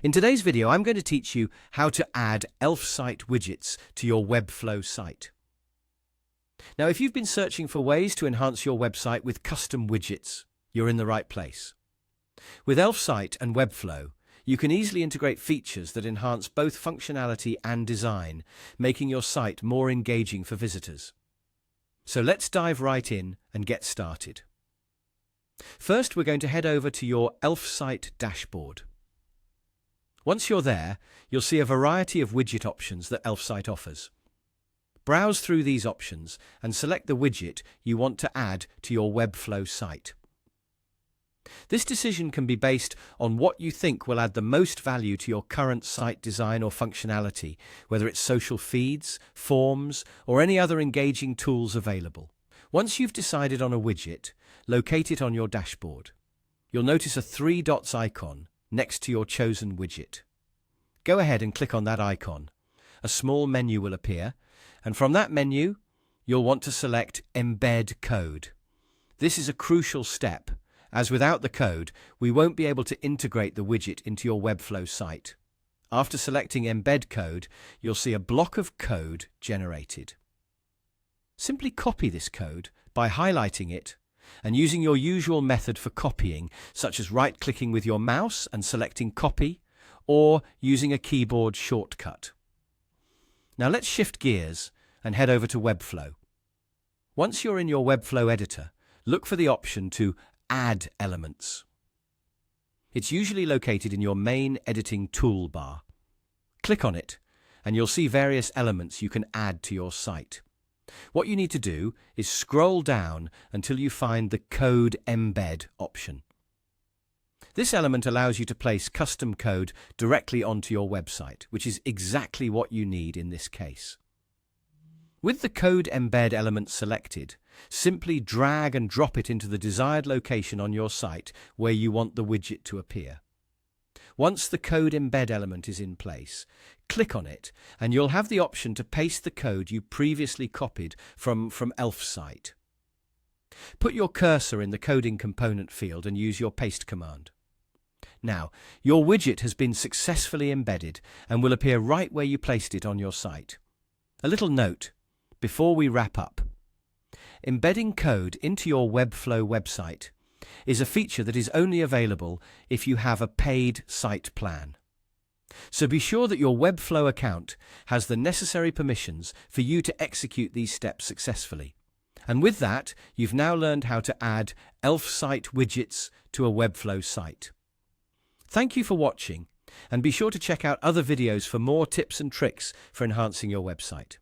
In today's video, I'm going to teach you how to add Elfsight widgets to your Webflow site. Now, if you've been searching for ways to enhance your website with custom widgets, you're in the right place. With Elfsight and Webflow, you can easily integrate features that enhance both functionality and design, making your site more engaging for visitors. So let's dive right in and get started. First, we're going to head over to your Elfsight dashboard. Once you're there, you'll see a variety of widget options that Elfsight offers. Browse through these options and select the widget you want to add to your Webflow site. This decision can be based on what you think will add the most value to your current site design or functionality, whether it's social feeds, forms, or any other engaging tools available. Once you've decided on a widget, locate it on your dashboard. You'll notice a 3 dots icon next to your chosen widget. Go ahead and click on that icon. A small menu will appear, and from that menu, you'll want to select Embed Code. This is a crucial step, as without the code, we won't be able to integrate the widget into your Webflow site. After selecting Embed Code, you'll see a block of code generated. Simply copy this code by highlighting it and using your usual method for copying, such as right-clicking with your mouse and selecting Copy, or using a keyboard shortcut. Now let's shift gears and head over to Webflow. Once you're in your Webflow editor, look for the option to Add Elements. It's usually located in your main editing toolbar. Click on it, and you'll see various elements you can add to your site. What you need to do is scroll down until you find the Code Embed option. This element allows you to place custom code directly onto your website, which is exactly what you need in this case. With the Code Embed element selected, simply drag and drop it into the desired location on your site where you want the widget to appear. Once the Code Embed element is in place, click on it and you'll have the option to paste the code you previously copied from Elfsight. Put your cursor in the coding component field and use your paste command. Now, your widget has been successfully embedded and will appear right where you placed it on your site. A little note before we wrap up. Embedding code into your Webflow website is a feature that is only available if you have a paid site plan. So be sure that your Webflow account has the necessary permissions for you to execute these steps successfully. And with that, you've now learned how to add Elfsight widgets to a Webflow site. Thank you for watching, and be sure to check out other videos for more tips and tricks for enhancing your website.